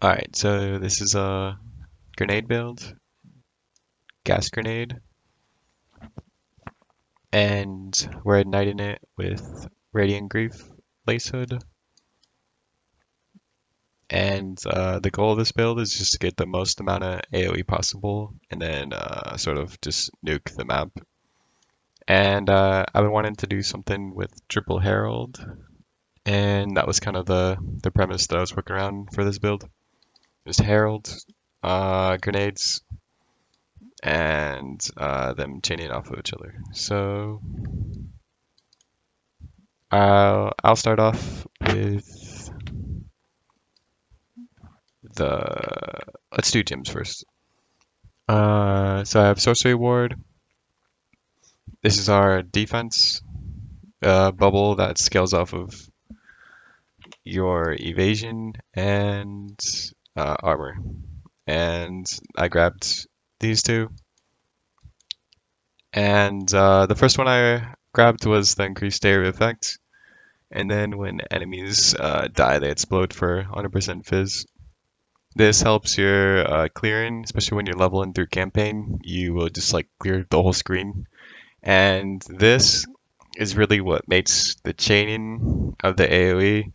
Alright, so this is a grenade build, gas grenade, and we're igniting it with Radiant Grief Lace Hood. And the goal of this build is just to get the most amount of AoE possible, and then sort of just nuke the map. And I've been wanting to do something with triple Herald, and that was kind of the premise that I was working around for this build. Just Herald, grenades, and them chaining off of each other. So I'll start off with the let's do gyms first. So I have Sorcery Ward. This is our defense bubble that scales off of your evasion and armor. And I grabbed these two. And the first one I grabbed was the increased area effect. And then when enemies die, they explode for 100% fizz. This helps your clearing, especially when you're leveling through campaign. You will just like clear the whole screen. And this is really what makes the chaining of the AoE.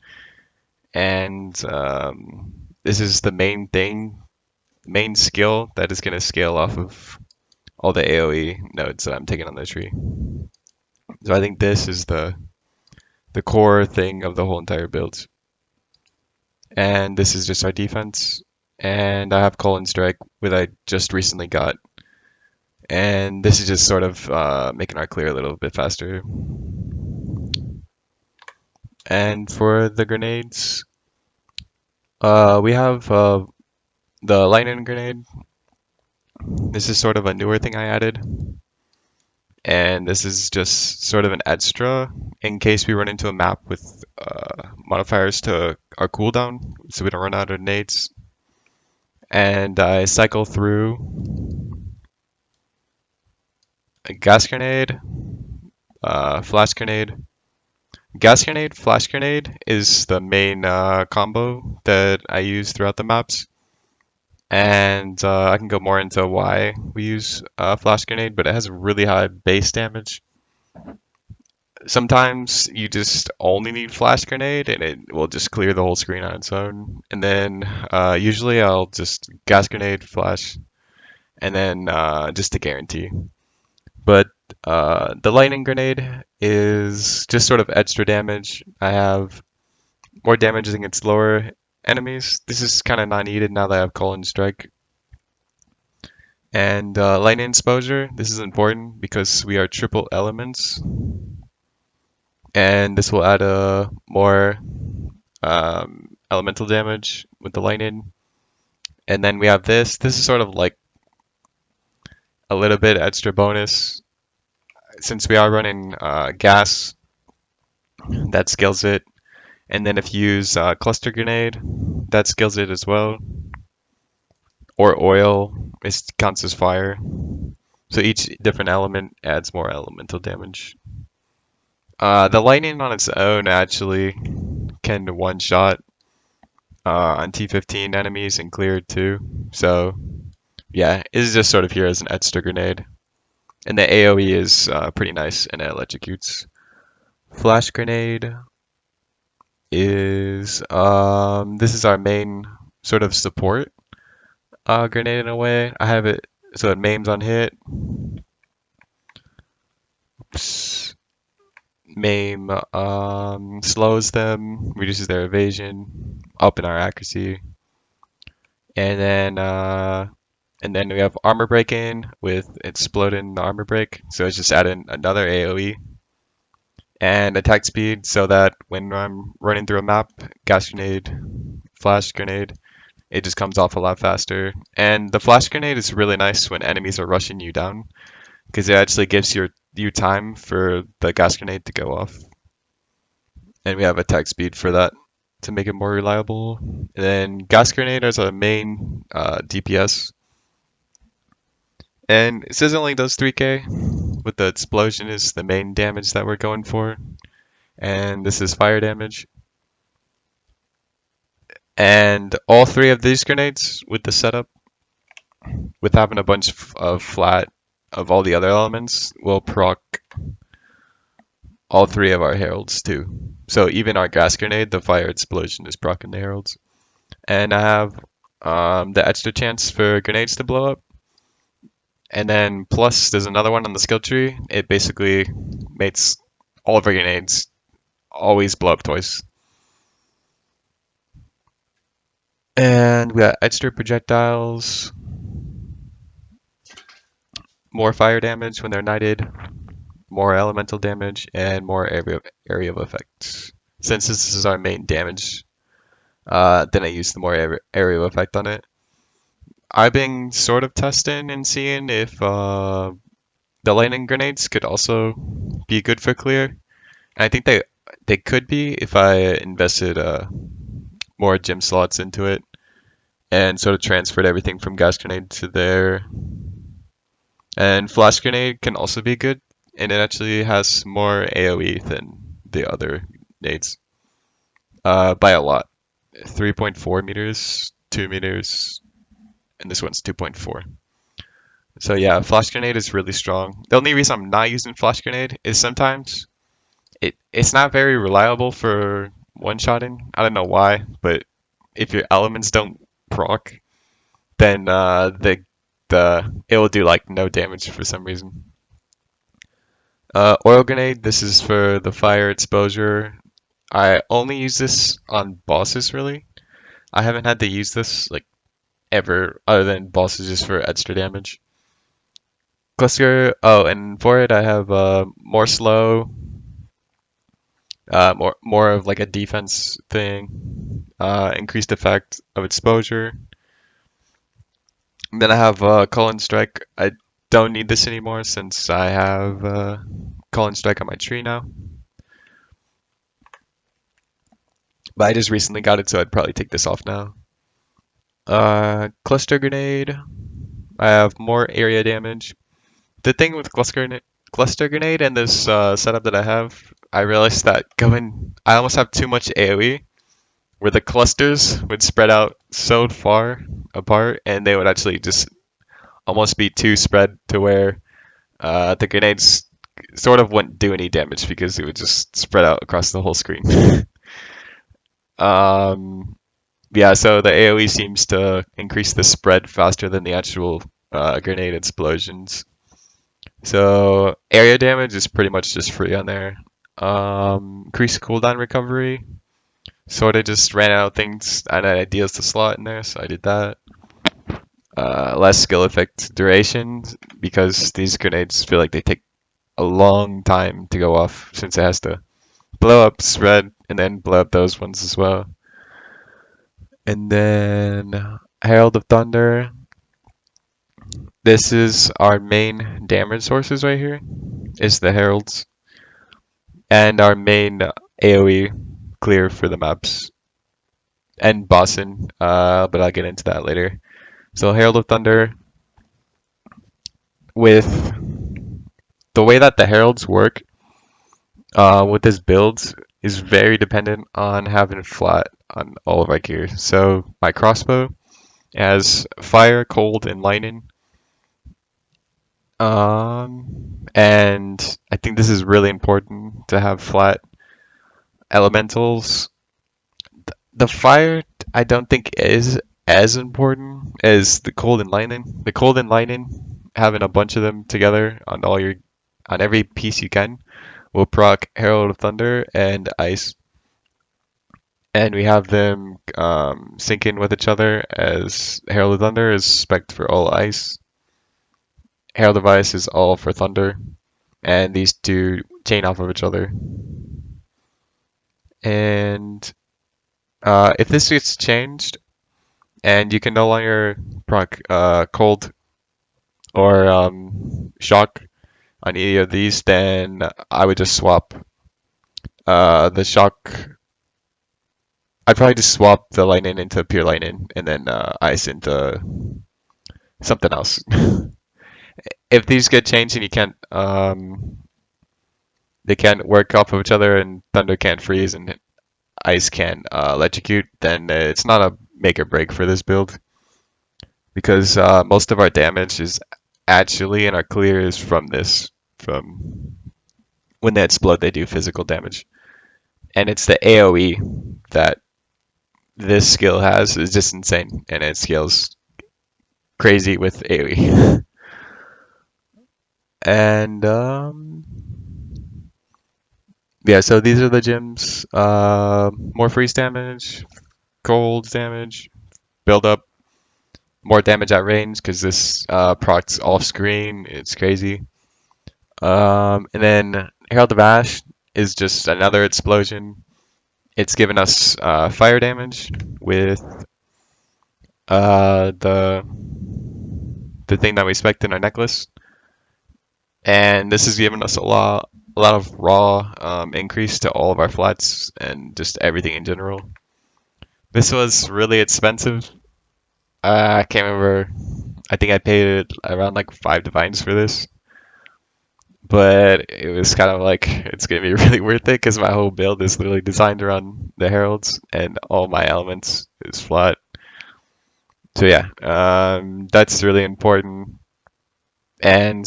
And this is the main thing, main skill that is going to scale off of all the AoE nodes that I'm taking on the tree. So I think this is the core thing of the whole entire build. And this is just our defense. And I have Call and Strike, which I just recently got. And this is just sort of making our clear a little bit faster. And for the grenades, we have the lightning grenade. This is sort of a newer thing I added. And this is just sort of an extra in case we run into a map with modifiers to our cooldown, so we don't run out of nades. And I cycle through a gas grenade, flash grenade. Gas grenade, flash grenade is the main combo that I use throughout the maps. And I can go more into why we use flash grenade, but it has really high base damage. Sometimes you just only need flash grenade and it will just clear the whole screen on its own. And then usually I'll just gas grenade, flash, and then just to guarantee. But the lightning grenade is just sort of extra damage. I have more damage against lower enemies. This is kind of not needed now that I have Call and Strike. And lightning exposure, this is important because we are triple elements. And this will add a more elemental damage with the lightning. And then we have this. This is sort of like a little bit extra bonus. Since we are running gas, that scales it. And then if you use cluster grenade, that scales it as well. Or oil, it counts as fire. So each different element adds more elemental damage. The lightning on its own actually can one-shot on T15 enemies and clear it too. So yeah, it is just sort of here as an extra grenade. And the AoE is pretty nice and it electrocutes. Flash grenade is this is our main sort of support grenade in a way. I have it so it maims on hit. Oops. Maim slows them, reduces their evasion, up in our accuracy, and then we have armor break-in with exploding the armor break, so it's just adding another AoE, and attack speed, so that when I'm running through a map, gas grenade, flash grenade, it just comes off a lot faster. And the flash grenade is really nice when enemies are rushing you down, because it actually gives you time for the gas grenade to go off. And we have attack speed for that to make it more reliable. And then gas grenade as a main DPS. And it says it only does 3k, but the explosion is the main damage that we're going for. And this is fire damage. And all three of these grenades with the setup, with having a bunch of flat of all the other elements, will proc all three of our heralds too. So even our gas grenade, the fire explosion, is proccing the heralds. And I have the extra chance for grenades to blow up. And then plus there's another one on the skill tree. It basically makes all of our grenades always blow up twice. And we got extra projectiles, more fire damage when they're knighted, more elemental damage, and more area of effect. Since this is our main damage, then I use the more area of effect on it. I've been sort of testing and seeing if the lightning grenades could also be good for clear. And I think they could be if I invested more gem slots into it and sort of transferred everything from gas grenade to there. And flash grenade can also be good, and it actually has more AoE than the other nades by a lot. 3.4 meters, 2 meters, and this one's 2.4. So yeah, flash grenade is really strong. The only reason I'm not using flash grenade is sometimes it's not very reliable for one-shotting. I don't know why, but if your elements don't proc, then it will do like no damage for some reason. Oil grenade, this is for the fire exposure. I only use this on bosses really. I haven't had to use this like ever other than bosses just for extra damage. Cluster, oh, and for it I have more slow, more of like a defense thing, increased effect of exposure. And then I have Call and Strike. I don't need this anymore since I have Call and Strike on my tree now. But I just recently got it, so I'd probably take this off now. Cluster Grenade. I have more area damage. The thing with Cluster Grenade and this setup that I have, I realized that I almost have too much AoE, where the clusters would spread out so far apart, and they would actually just almost be too spread to where the grenades sort of wouldn't do any damage because it would just spread out across the whole screen. Yeah, so the AoE seems to increase the spread faster than the actual grenade explosions. So area damage is pretty much just free on there. Increase cooldown recovery. Sort of just ran out of things and ideas to slot in there, so I did that. Less skill effect duration because these grenades feel like they take a long time to go off since it has to blow up spread and then blow up those ones as well. And then Herald of Thunder. This is our main damage sources right here, is the Heralds. And our main AoE clear for the maps. And bossing, but I'll get into that later. So Herald of Thunder, with the way that the Heralds work with this build is very dependent on having flat on all of our gear. So my crossbow has fire, cold, and lightning. And I think this is really important to have flat elementals. The fire I don't think is as important as the cold and lightning. The cold and lightning, having a bunch of them together on every piece you can, will proc Herald of Thunder and Ice. And we have them sync in with each other, as Herald of Thunder is spec'd for all Ice. Herald of Ice is all for Thunder. And these two chain off of each other. And if this gets changed, and you can no longer proc Cold or Shock on any of these, then I would just swap the Shock. I'd probably just swap the lightning into pure lightning and then ice into something else. If these get changed and you can't, they can't work off of each other and thunder can't freeze, and ice can't electrocute, then it's not a make or break for this build because most of our damage is actually in our clear is from this. From when they explode, they do physical damage, and it's the AOE that this skill has is just insane, and it scales crazy with AOE. And yeah, so these are the gems. More freeze damage, cold damage, build up, more damage at range because this procs off screen. It's crazy. And then Herald of Ash is just another explosion. It's given us fire damage with the thing that we spec in our necklace, and this has given us a lot of raw increase to all of our flats and just everything in general. This was really expensive. I can't remember. I think I paid around like 5 divines for this, but it was kind of like it's gonna be really worth it because my whole build is literally designed around the heralds and all my elements is flat. So yeah, that's really important. And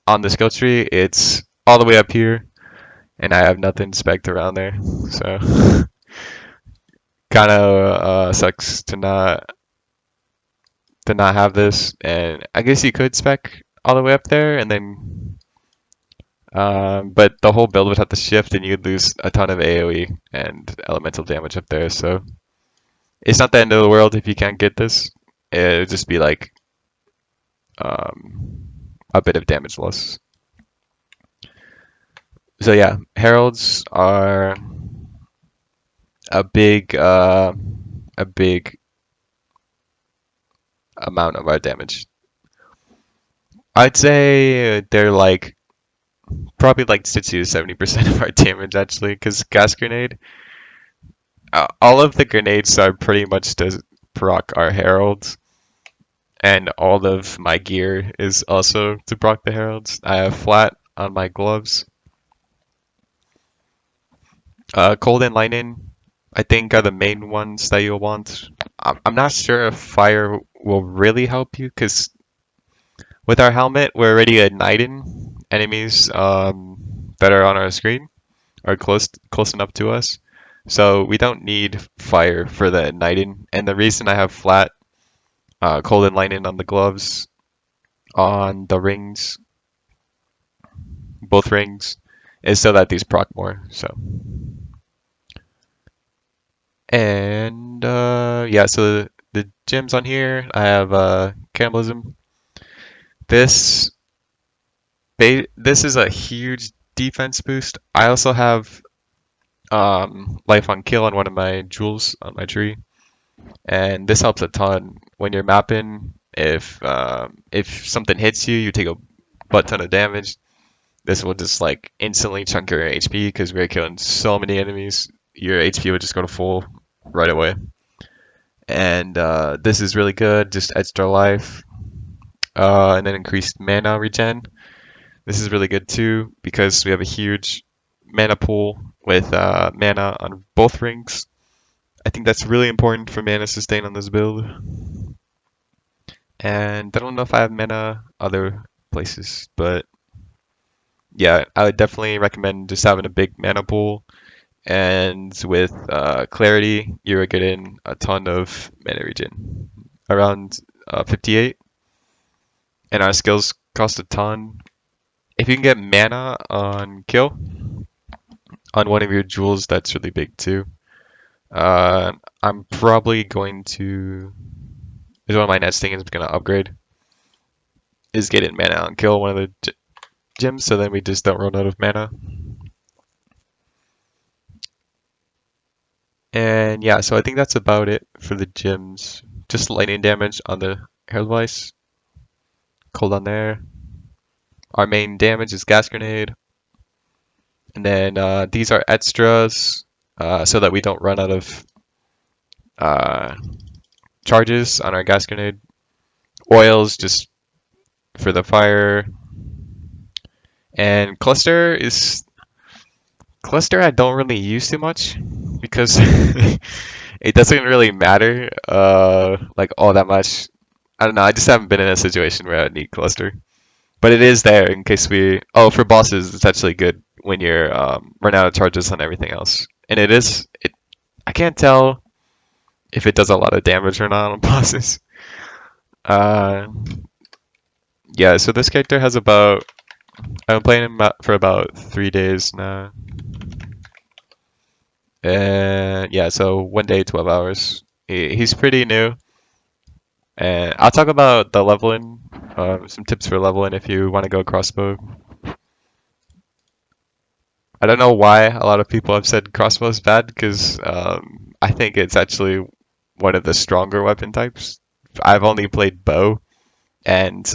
on the skill tree, it's all the way up here, and I have nothing spec'd around there. So kind of sucks to not have this. And I guess you could spec all the way up there, and then but the whole build would have to shift, and you'd lose a ton of AOE and elemental damage up there. So it's not the end of the world if you can't get this. It would just be like a bit of damage loss. So yeah, heralds are a big amount of our damage. I'd say they're like probably like 60 to 70% of our damage actually, because gas grenade. All of the grenades are pretty much to proc our heralds, and all of my gear is also to proc the heralds. I have flat on my gloves. Cold and lightning, I think, are the main ones that you'll want. I'm not sure if fire will really help you because with our helmet, we're already igniting enemies that are on our screen or close enough to us. So we don't need fire for the igniting. And the reason I have flat cold and lightning on the gloves, on the rings, both rings, is so that these proc more. So. And yeah, so the gems on here, I have cannibalism. This this is a huge defense boost. I also have life on kill on one of my jewels on my tree, and this helps a ton when you're mapping. If something hits you, you take a butt ton of damage. This will just like instantly chunk your HP because we're killing so many enemies. Your HP would just go to full right away. And this is really good, just extra life, and then increased mana regen. This is really good too because we have a huge mana pool with mana on both rings. I think that's really important for mana sustain on this build. And I don't know if I have mana other places, but yeah, I would definitely recommend just having a big mana pool. And with clarity, you're getting a ton of mana regen, around 58. And our skills cost a ton. If you can get mana on kill on one of your jewels, that's really big too. I'm probably going to. Is one of my next things I'm gonna upgrade. Is getting mana on kill one of the gems, so then we just don't run out of mana. And yeah, so I think that's about it for the gems. Just lightning damage on the hair device. Cold on there. Our main damage is gas grenade. And then these are extras so that we don't run out of charges on our gas grenade. Oils just for the fire. And cluster I don't really use too much because it doesn't really matter like all that much. I don't know. I just haven't been in a situation where I need cluster, but it is there in case we. Oh, for bosses, it's actually good when you're run out of charges on everything else, and it is. It I can't tell if it does a lot of damage or not on bosses. Uh, yeah. So this character has about. I've been playing him for about 3 days now. And yeah, so 1 day, 12 hours. He's pretty new. And I'll talk about the leveling, some tips for leveling if you want to go crossbow. I don't know why a lot of people have said crossbow is bad because I think it's actually one of the stronger weapon types. I've only played bow and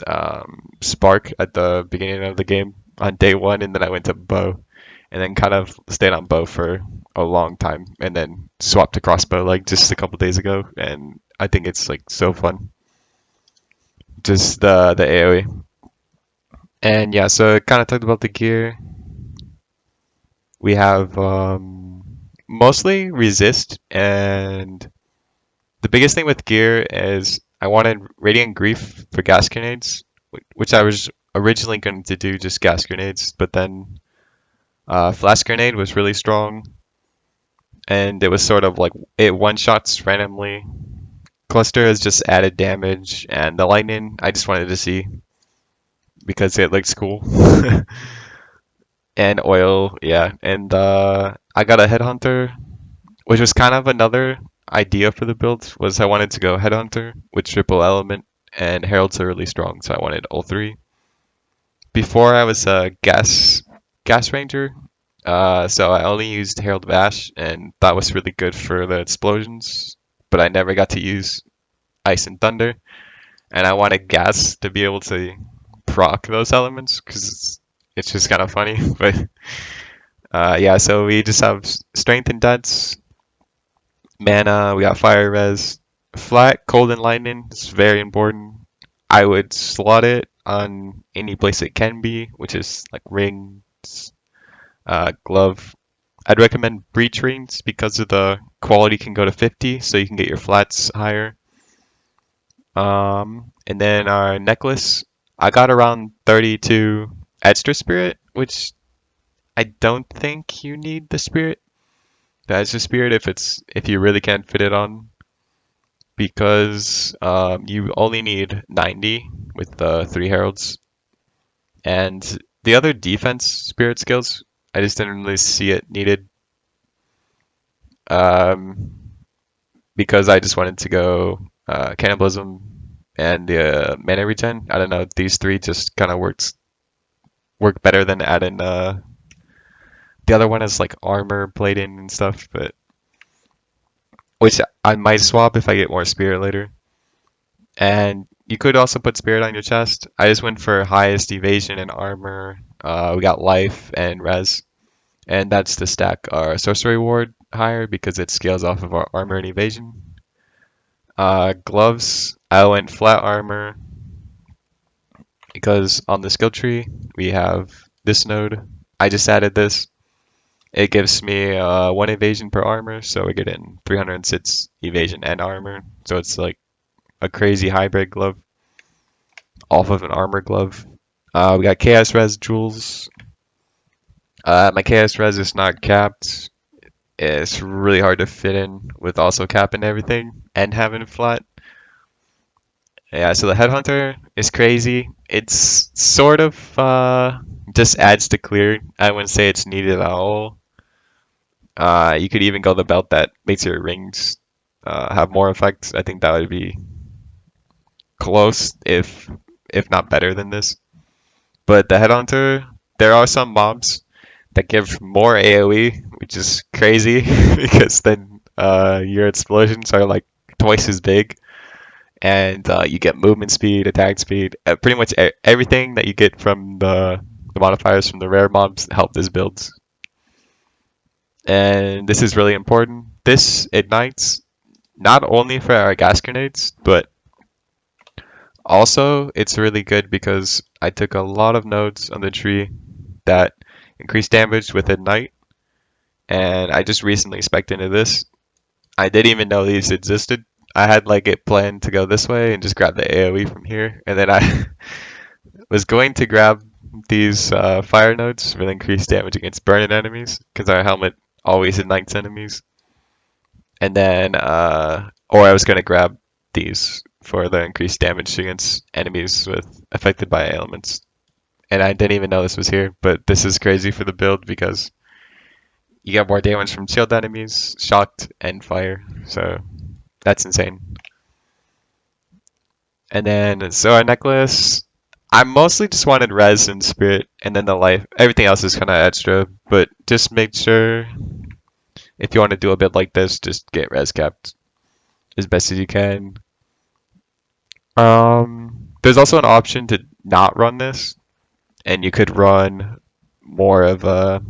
spark at the beginning of the game on day one, and then I went to bow, and then kind of stayed on bow for a long time, and then swapped to crossbow like just a couple days ago, and I think it's like so fun. Just the AoE. And yeah, so I kind of talked about the gear. We have mostly resist, and the biggest thing with gear is I wanted Radiant Grief for gas grenades, which I was originally going to do just gas grenades, but then Flash Grenade was really strong, and it was sort of like it one-shots randomly. Cluster has just added damage, and the lightning I just wanted to see because it looks cool. And oil, yeah. And I got a Headhunter, which was kind of another idea for the build, was I wanted to go Headhunter with triple element, and Heralds are really strong, so I wanted all three. Before I was a gas ranger, so I only used Herald of Ash, and that was really good for the explosions, but I never got to use Ice and Thunder, and I wanted gas to be able to proc those elements, because it's just kind of funny, but yeah, so we just have strength and dex, mana, we got fire res, flat, cold and lightning is very important. I would slot it on any place it can be, which is like rings, glove. I'd recommend breach rings because of the quality can go to 50, so you can get your flats higher. And then our necklace, I got around 32 extra spirit, which I don't think you need the spirit. The extra spirit if you really can't fit it on, because you only need 90 with the 3 heralds, and the other defense spirit skills I just didn't really see it needed, um, because I just wanted to go cannibalism and the mana regen. I don't know, these three just kind of work better than adding the other one is like armor plating and stuff, but which I might swap if I get more spirit later. And you could also put spirit on your chest. I just went for highest evasion and armor. We got life and res, and that's to stack our sorcery ward higher because it scales off of our armor and evasion. Gloves, I went flat armor because on the skill tree we have this node. I just added this. It gives me 1 evasion per armor, so we get in 306 evasion and armor. So it's like a crazy hybrid glove off of an armor glove. We got Chaos Res jewels. My Chaos Res is not capped. It's really hard to fit in with also capping everything and having it flat. Yeah, so the Headhunter is crazy. It's sort of just adds to clear. I wouldn't say it's needed at all. You could even go the belt that makes your rings have more effects. I think that would be close, if not better than this. But the Headhunter, there are some mobs that give more AoE, which is crazy because then your explosions are like twice as big, and you get movement speed, attack speed, pretty much everything that you get from the modifiers from the rare mobs help this build. And this is really important. This ignites not only for our gas grenades, but also it's really good because I took a lot of nodes on the tree that increase damage with Ignite, and I just recently spec'd into this. I didn't even know these existed. I had like it planned to go this way and just grab the AoE from here, and then I was going to grab these fire nodes with increased damage against burning enemies because our helmet always ignites enemies, and then or I was going to grab these for the increased damage against enemies with affected by elements. And I didn't even know this was here, but this is crazy for the build because you get more damage from shield enemies, shocked, and fire. So that's insane. And then, so our necklace, I mostly just wanted res and spirit, and then the life. Everything else is kind of extra, but just make sure if you want to do a build like this, just get res capped as best as you can. There's also an option to not run this, and you could run more of a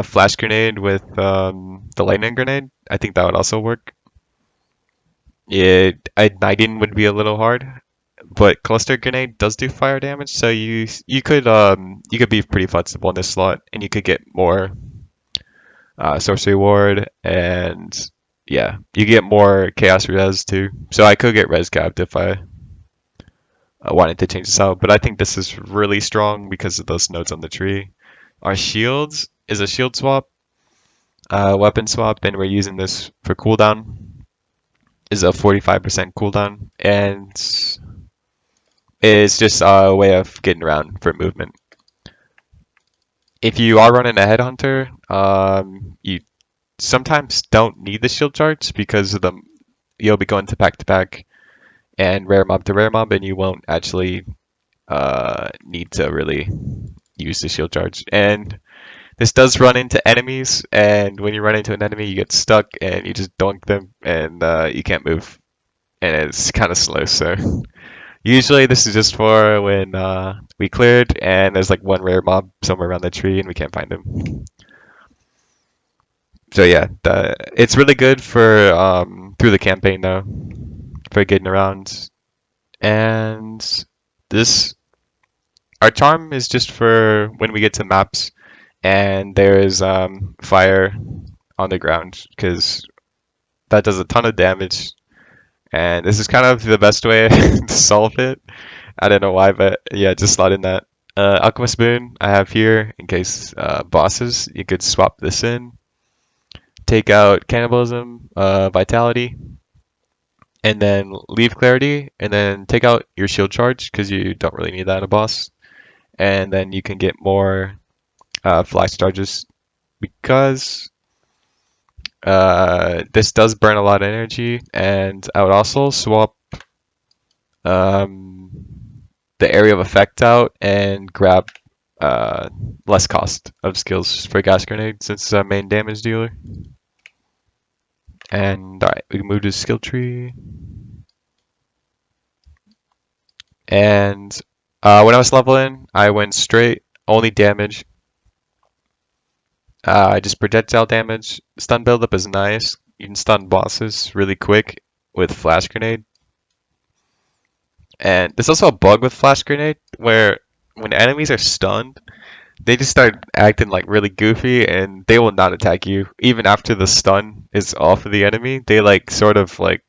flash grenade with the lightning grenade. I think that would also work. Igniting would be a little hard, but cluster grenade does do fire damage, so you could be pretty flexible in this slot, and you could get more sorcery ward, and yeah, you get more chaos res too. So I could get res capped if I wanted to change this out, but I think this is really strong because of those nodes on the tree. Our shields is a shield swap, weapon swap, and we're using this for cooldown. Is a 45% cooldown, and it's just a way of getting around for movement. If you are running a Headhunter, you sometimes don't need the shield charge because of you'll be going to pack and rare mob to rare mob, and you won't actually need to really use the shield charge. And this does run into enemies, and when you run into an enemy, you get stuck and you just dunk them, and you can't move, and it's kind of slow. So usually this is just for when we cleared and there's like one rare mob somewhere around the tree and we can't find him. So yeah, it's really good for through the campaign though, for getting around. And this, our charm is just for when we get to maps and there is fire on the ground because that does a ton of damage. And this is kind of the best way to solve it. I don't know why, but yeah, just slot in that. Alchemist Boon I have here in case bosses. You could swap this in. Take out Cannibalism, Vitality, and then leave Clarity, and then take out your shield charge because you don't really need that in a boss. And then you can get more flash charges because this does burn a lot of energy. And I would also swap the area of effect out and grab less cost of skills for gas grenade since it's a main damage dealer. And alright, we can move to skill tree. And when I was leveling, I went straight, only damage. Just projectile damage. Stun buildup is nice. You can stun bosses really quick with flash grenade. And there's also a bug with flash grenade where when enemies are stunned, they just start acting like really goofy and they will not attack you even after the stun is off of the enemy. They like sort of like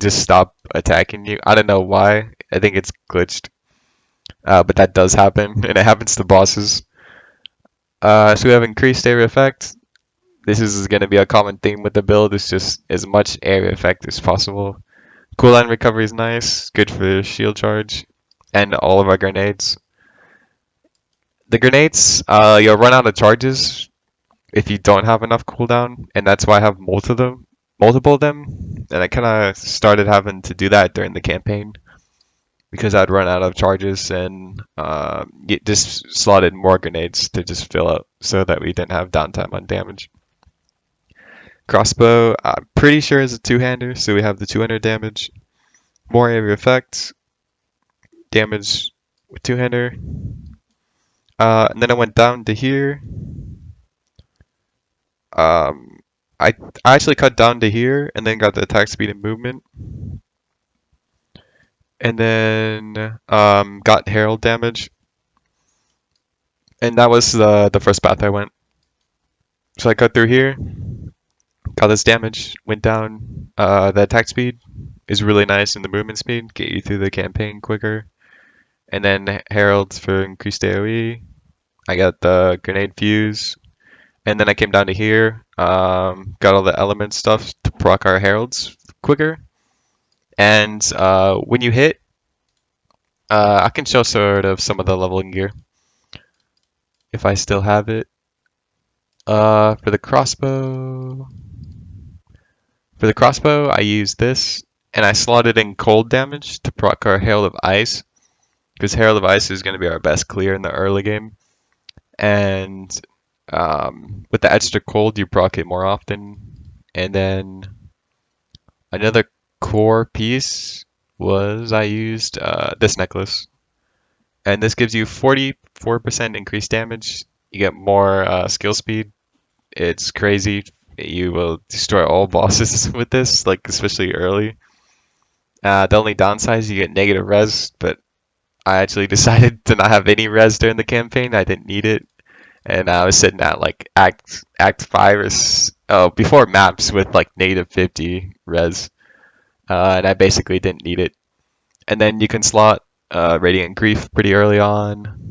just stop attacking you. I don't know why. I think it's glitched. But that does happen and it happens to bosses. So we have increased area effect. This is going to be a common theme with the build. It's just as much area effect as possible. Cooldown recovery is nice, good for shield charge, and all of our grenades. The grenades, you'll run out of charges if you don't have enough cooldown, and that's why I have multiple of them. And I kind of started having to do that during the campaign because I'd run out of charges and just slotted more grenades to just fill up so that we didn't have downtime on damage. Crossbow, I'm pretty sure is a two-hander, so we have the 200 damage. More area effect, damage with two-hander. And then I went down to here. I actually cut down to here and then got the attack speed and movement. And then got Herald damage. And that was the first path I went. So I cut through here, got this damage, went down. The attack speed is really nice, and the movement speed get you through the campaign quicker. And then Heralds for increased AoE. I got the grenade fuse, and then I came down to here. Got all the element stuff to proc our Heralds quicker. And when you hit, I can show sort of some of the leveling gear if I still have it. For the crossbow, I use this, and I slotted in cold damage to proc our Herald of Ice, because Herald of Ice is going to be our best clear in the early game. And with the extra cold, you proc it more often. And then another core piece was I used this necklace, and this gives you 44% increased damage. You get more skill speed. It's crazy. You will destroy all bosses with this, like especially early. The only downside is you get negative res, but I actually decided to not have any res during the campaign. I didn't need it, and I was sitting at like Act 5 before maps with like negative 50 res, and I basically didn't need it. And then you can slot Radiant Grief pretty early on.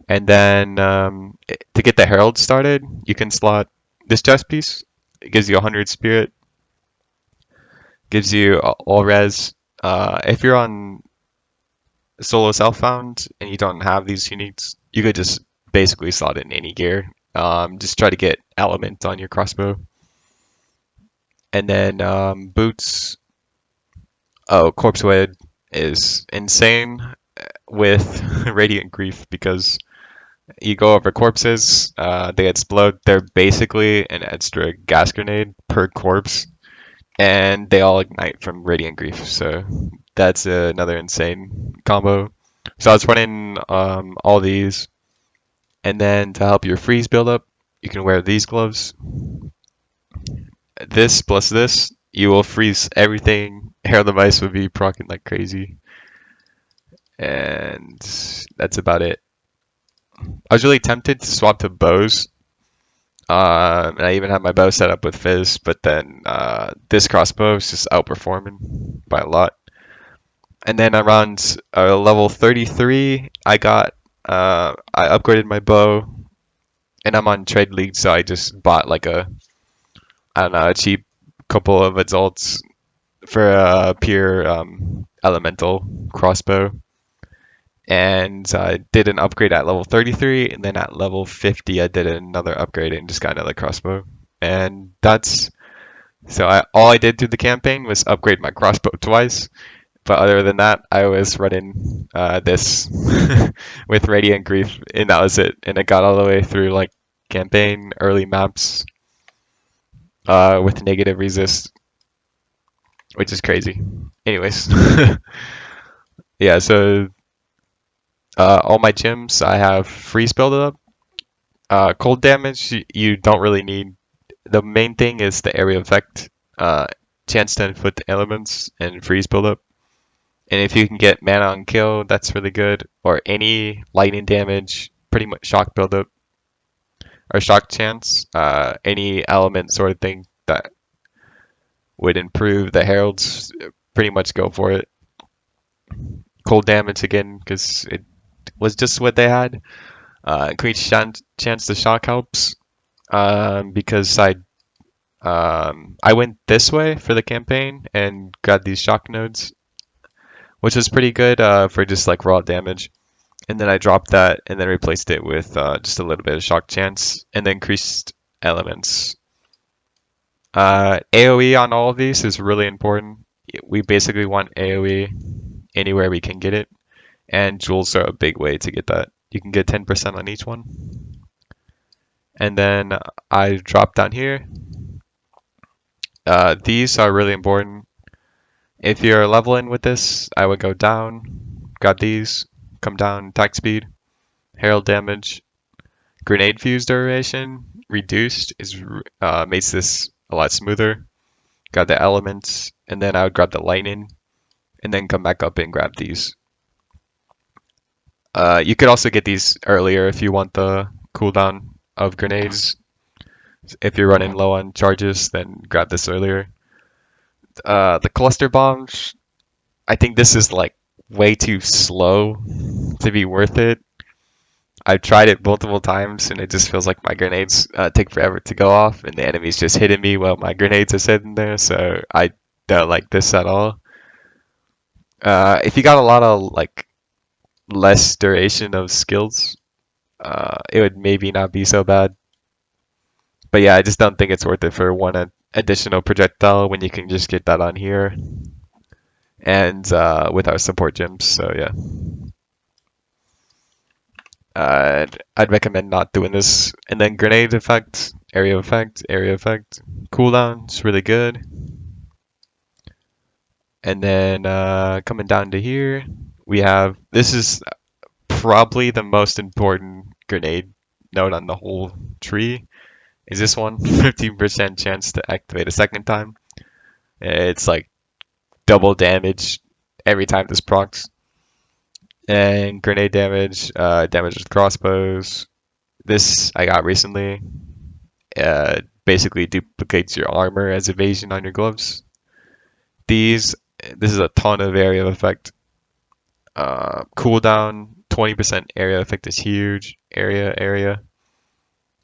And then to get the Herald started, you can slot this chest piece. It gives you 100 spirit, gives you all res. If you're on solo self-found and you don't have these uniques, you could just basically slot in any gear. Just try to get element on your crossbow. And then boots. Oh, Corpse Wed is insane with Radiant Grief because you go over corpses, they explode. They're basically an extra gas grenade per corpse, and they all ignite from Radiant Grief. So that's another insane combo. So I was running all these, and then to help your freeze build up, you can wear these gloves. This plus this, you will freeze everything. Herald of Ice would be proccing like crazy, and that's about it. I was really tempted to swap to bows. And I even had my bow set up with Fizz, but then this crossbow is just outperforming by a lot. And then around level 33, I upgraded my bow, and I'm on Trade League, so I just bought like a cheap couple of exalts for a pure elemental crossbow. And I did an upgrade at level 33, and then at level 50 I did another upgrade and just got another crossbow. And all I did through the campaign was upgrade my crossbow twice. But other than that, I was running this with Radiant Grief, and that was it. And it got all the way through like campaign, early maps with negative resist, which is crazy. Anyways, yeah. So all my gems, I have freeze build up. Cold damage, you don't really need. The main thing is the area effect, chance to inflict elements, and freeze build up. And if you can get mana on kill, that's really good. Or any lightning damage, pretty much shock build up or shock chance, any element sort of thing that would improve the heralds, pretty much go for it. Cold damage again, because it was just what they had. Increased chance to shock helps, because I went this way for the campaign and got these shock nodes, which was pretty good for just like raw damage. And then I dropped that and then replaced it with just a little bit of shock chance and then increased elements. AoE on all of these is really important. We basically want AoE anywhere we can get it, and jewels are a big way to get that. You can get 10% on each one. And then I drop down here. These are really important. If you're leveling with this, I would go down, got these, come down, attack speed, herald damage, grenade fuse duration reduced makes this a lot smoother. Got the elements, and then I would grab the lightning, and then come back up and grab these. You could also get these earlier if you want the cooldown of grenades. If you're running low on charges, then grab this earlier. The cluster bombs, I think this is like way too slow to be worth it. I've tried it multiple times and it just feels like my grenades take forever to go off and the enemy's just hitting me while my grenades are sitting there, so I don't like this at all. If you got a lot of like less duration of skills, it would maybe not be so bad. But yeah, I just don't think it's worth it for one additional projectile when you can just get that on here and with our support gems. So yeah, I'd recommend not doing this. And then grenade effect, area effect, area effect, cooldown is really good. And then coming down to here, we have this is probably the most important grenade node on the whole tree. Is this one 15% chance to activate a second time? It's like double damage every time this procs. And grenade damage, damage with crossbows. This I got recently. Basically duplicates your armor as evasion on your gloves. This is a ton of area effect. Cooldown, 20% area effect is huge. Area.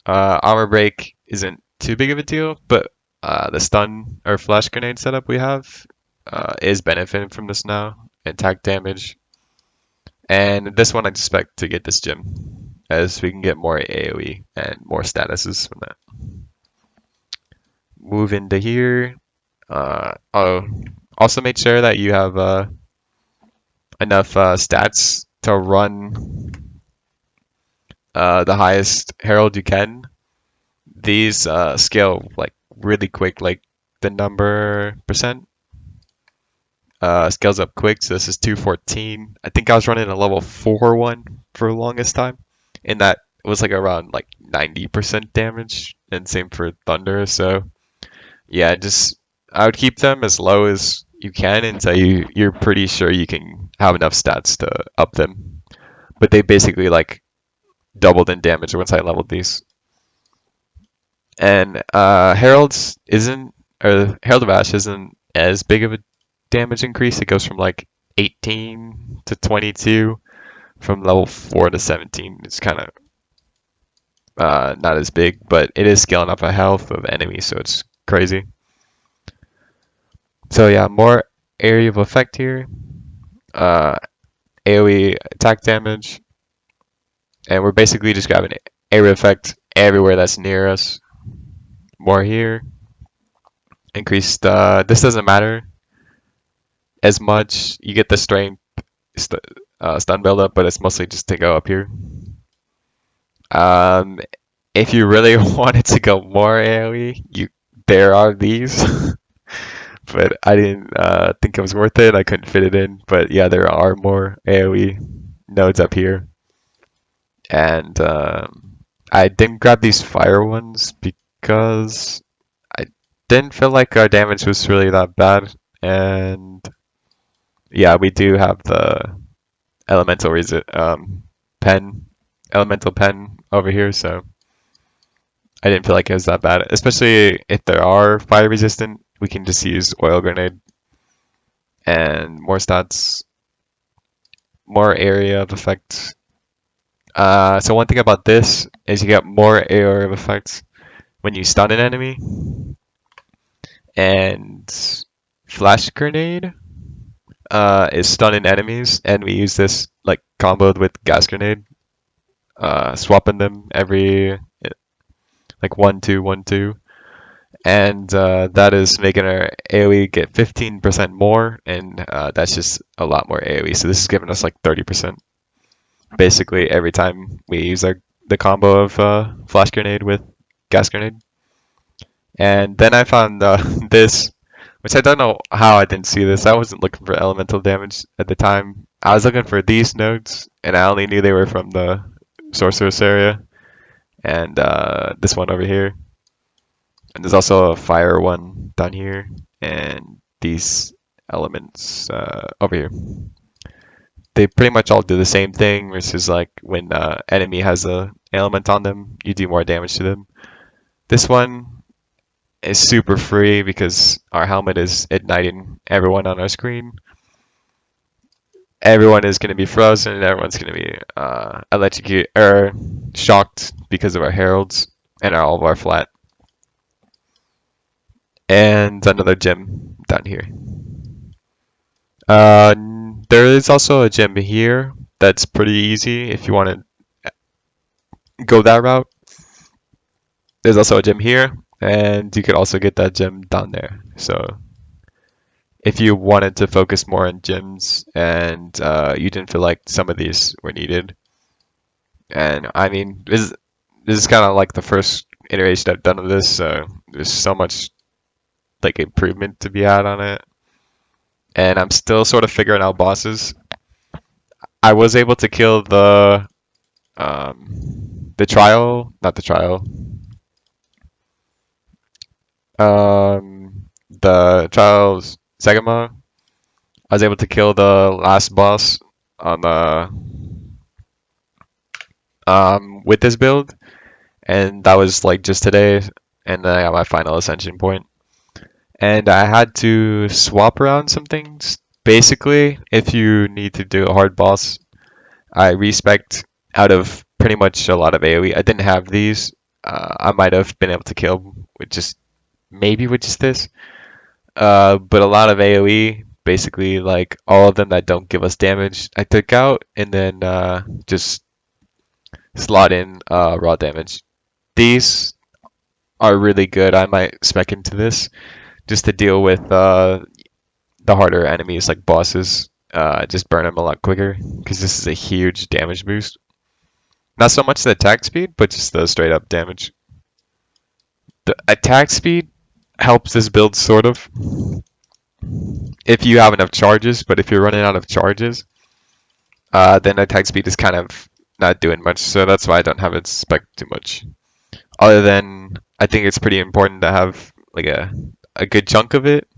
Armor break isn't too big of a deal, but the stun or flash grenade setup we have is benefiting from this now. Attack damage. And this one I expect to get this gem, as we can get more AoE and more statuses from that. Move into here. Oh, also make sure that you have enough stats to run the highest Herald you can. These scale like really quick, like the number percent scales up quick. So this is 214. I think I was running a level 4 one for the longest time, and that was like around like 90% damage, and same for Thunder. So yeah, just I would keep them as low as you can until you're pretty sure you can have enough stats to up them. But they basically like doubled in damage once I leveled these. And Herald of Ash isn't as big of a damage increase. It goes from like 18 to 22, from level 4 to 17. It's kind of not as big, but it is scaling up a health of enemies, so it's crazy. So yeah, more area of effect here. AoE attack damage. And we're basically just grabbing area effect everywhere that's near us. More here. Increased, this doesn't matter as much. You get the strength stun build up, but it's mostly just to go up here. If you really wanted to go more AoE, there are these. But I didn't think it was worth it. I couldn't fit it in. But yeah, there are more AoE nodes up here. And I didn't grab these fire ones because I didn't feel like our damage was really that bad. And yeah, we do have the elemental elemental pen over here, so I didn't feel like it was that bad. Especially if there are fire resistant, we can just use oil grenade and more stats, more area of effect. So one thing about this is you get more area of effects when you stun an enemy. And flash grenade is stunning enemies, and we use this like comboed with gas grenade, swapping them every like 1-2, 1-2. And that is making our AoE get 15% more, and that's just a lot more AoE. So this is giving us like 30% basically every time we use the combo of flash grenade with gas grenade. And then I found this, which I don't know how I didn't see this. I wasn't looking for elemental damage at the time. I was looking for these nodes, and I only knew they were from the sorceress area. And this one over here. And there's also a fire one down here, and these elements over here. they pretty much all do the same thing. Versus like when enemy has a element on them, you do more damage to them. This one is super free because our helmet is igniting everyone on our screen. Everyone is going to be frozen, and everyone's going to be electrocuted or shocked because of our heralds and all of our flat. And another gem down here. There is also a gem here that's pretty easy if you want to go that route. There's also a gem here, and you could also get that gem down there. So if you wanted to focus more on gems and you didn't feel like some of these were needed, and I mean this is kind of like the first iteration I've done of this, so there's so much like improvement to be had on it, and I'm still sort of figuring out bosses. I was able to kill trial, not the trial, the trials Segama. I was able to kill the last boss on the with this build, and that was like just today, and then I got my final ascension point. And I had to swap around some things. Basically, if you need to do a hard boss, I respect out of pretty much a lot of AoE. I didn't have these. I might have been able to kill with just maybe with just this. But a lot of AoE, basically like all of them that don't give us damage, I took out and then just slot in raw damage. These are really good. I might spec into this just to deal with the harder enemies like bosses. Just burn them a lot quicker because this is a huge damage boost. Not so much the attack speed, but just the straight up damage. The attack speed helps this build sort of if you have enough charges, but if you're running out of charges, then attack speed is kind of not doing much, so that's why I don't have it spec too much. Other than I think it's pretty important to have like a good chunk of it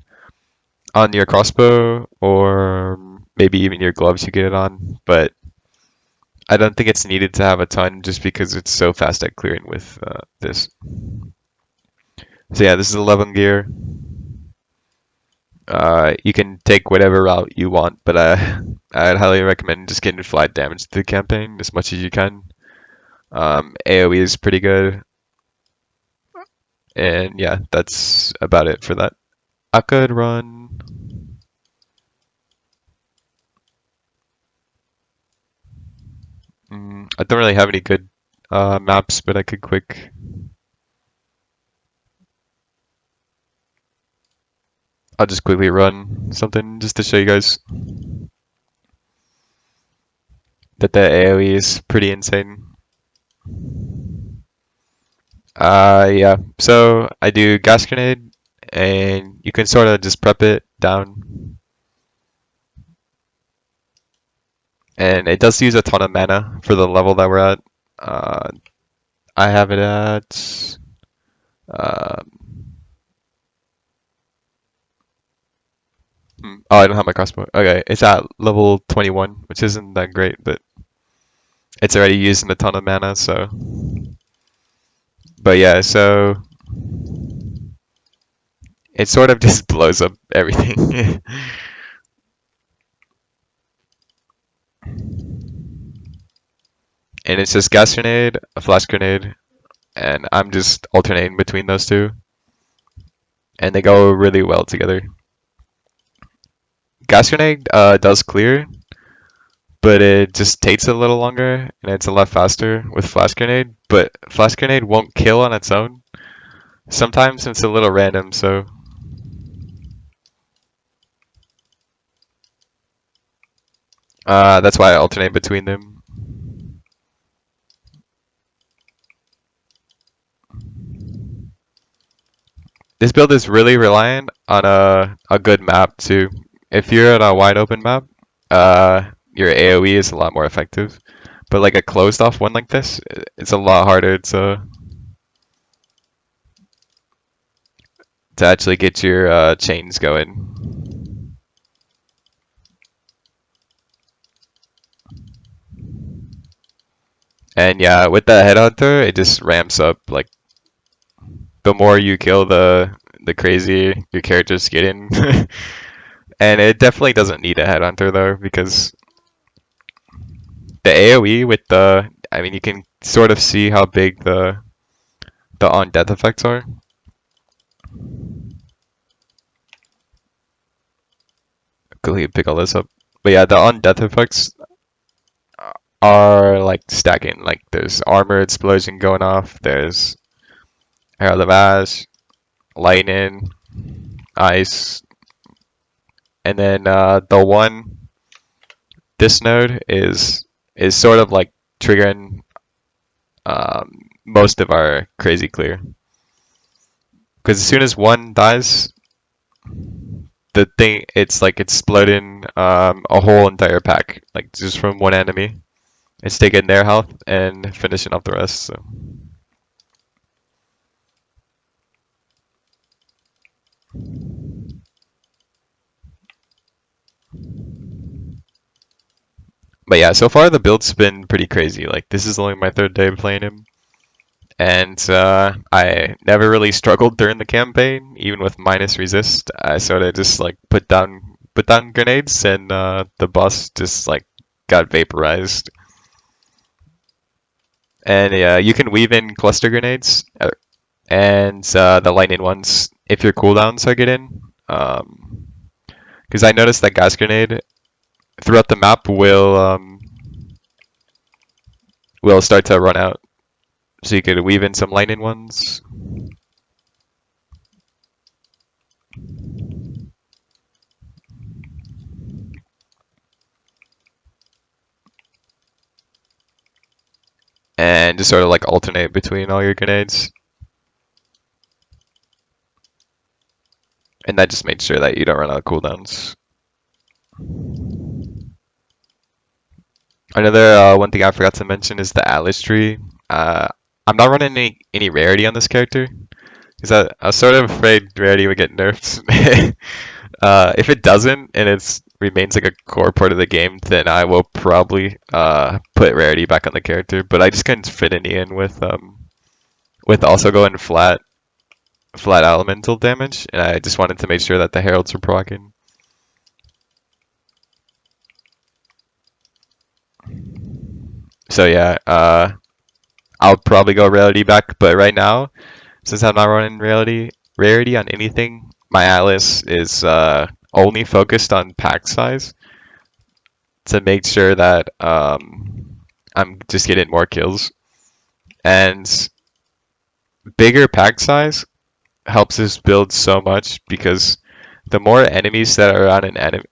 on your crossbow or maybe even your gloves you get it on, but I don't think it's needed to have a ton just because it's so fast at clearing with this. So yeah, this is 11 gear. You can take whatever route you want, but I'd highly recommend just getting flat damage to the campaign as much as you can. AoE is pretty good. And yeah, that's about it for that. I could run... I don't really have any good maps, but I could quick... I'll just quickly run something just to show you guys that the AoE is pretty insane. Yeah, so I do gas grenade, and you can sort of just prep it down. And it does use a ton of mana for the level that we're at. I have it at... oh, I don't have my crossbow. Okay, it's at level 21, which isn't that great, but it's already using a ton of mana, so... But yeah, so... It sort of just blows up everything. And it's just gas grenade, a flash grenade, and I'm just alternating between those two. And they go really well together. Gas grenade does clear, but it just takes a little longer, and it's a lot faster with flash grenade. But flash grenade won't kill on its own. Sometimes it's a little random, so... that's why I alternate between them. This build is really reliant on a good map too. If you're at a wide open map, your AoE is a lot more effective. But like a closed off one like this, it's a lot harder to actually get your chains going. And yeah, with the Headhunter, it just ramps up. Like the more you kill, the crazier your characters get in. And it definitely doesn't need a Headhunter though, because the AoE with the, I mean, you can sort of see how big the on death effects are. Quickly pick all this up. But yeah, the on death effects are like stacking. Like there's armor explosion going off. There's Herald of Ash, lightning, ice, and then the one this node is sort of like triggering most of our crazy clear. Because as soon as one dies, the thing it's like exploding a whole entire pack, like just from one enemy. It's taking their health and finishing off the rest. So. But yeah, so far the build's been pretty crazy. Like this is only my third day playing him, and I never really struggled during the campaign, even with minus resist. I sort of just like put down grenades, and the boss just like got vaporized. And yeah, you can weave in cluster grenades, and the lightning ones if your cooldowns are getting. Because I noticed that gas grenade throughout the map will start to run out. So you could weave in some lightning ones. And just sort of like alternate between all your grenades. And that just made sure that you don't run out of cooldowns. Another one thing I forgot to mention is the Atlas tree. I'm not running any rarity on this character because I was sort of afraid rarity would get nerfed. If it doesn't and it remains like a core part of the game, then I will probably put rarity back on the character. But I just couldn't fit any in with also going flat elemental damage, and I just wanted to make sure that the heralds were proccing. So yeah, I'll probably go rarity back, but right now, since I'm not running rarity on anything, my Atlas is only focused on pack size to make sure that I'm just getting more kills. And bigger pack size helps us build so much because the more enemies that are around an enemy,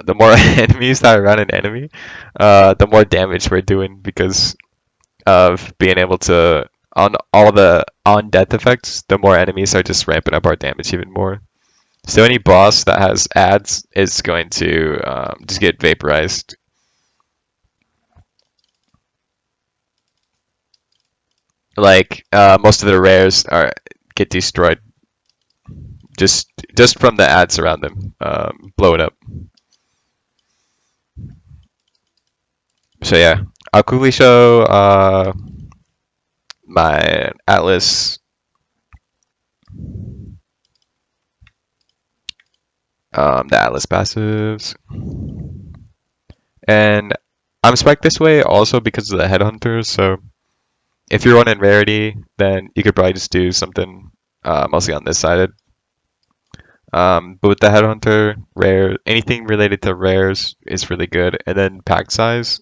the more enemies that are around an enemy, the more damage we're doing because of being able to on all the on death effects. The more enemies are just ramping up our damage even more. So any boss that has ads is going to just get vaporized. Like most of the rares are get destroyed just from the ads around them blowing up. So yeah, I'll quickly show my Atlas the Atlas passives. And I'm spiked this way also because of the Headhunters, so if you're running Rarity, then you could probably just do something mostly on this side. But with the Headhunter, rare, anything related to rares is really good. And then pack size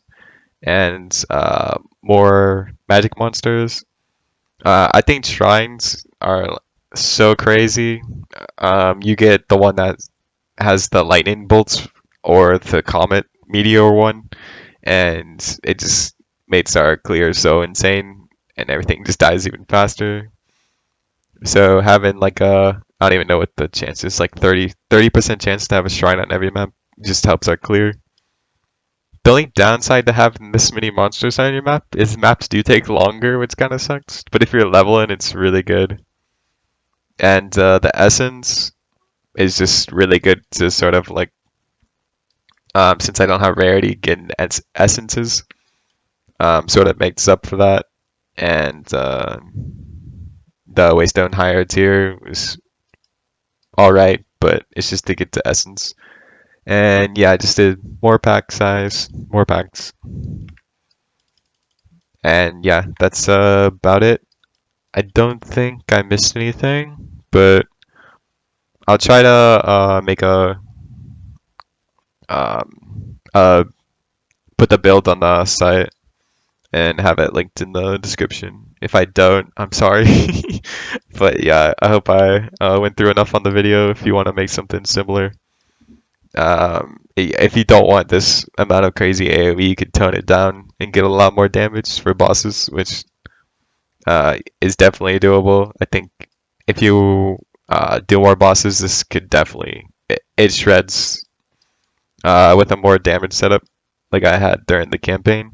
and more magic monsters. I think shrines are so crazy. You get the one that has the lightning bolts or the comet meteor one, and it just makes our clear so insane, and everything just dies even faster. So having like I don't even know what the chance is, like 30% chance to have a shrine on every map just helps our clear. The only downside to having this many monsters on your map is maps do take longer, which kind of sucks. But if you're leveling, it's really good. And the essence is just really good to sort of like, since I don't have rarity, getting essences. sort of makes up for that. And the Waystone higher tier is alright, but it's just to get to Essence. And yeah, I just did more pack size, more packs. And yeah, that's about it. I don't think I missed anything, but I'll try to make uh, put the build on the site and have it linked in the description. If I don't, I'm sorry. But yeah, I hope I went through enough on the video. If you want to make something similar, if you don't want this amount of crazy AoE, you could tone it down and get a lot more damage for bosses, which is definitely doable. I think if you do more bosses, this could definitely it shreds with a more damage setup like I had during the campaign.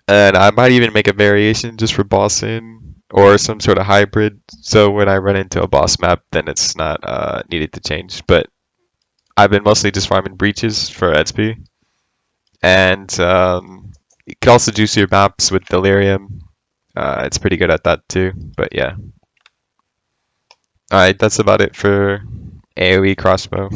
And I might even make a variation just for bossing or some sort of hybrid. So when I run into a boss map, then it's not needed to change. But I've been mostly just farming breaches for XP. And you can also juice your maps with Delirium. It's pretty good at that too. But yeah. Alright, that's about it for AoE crossbow.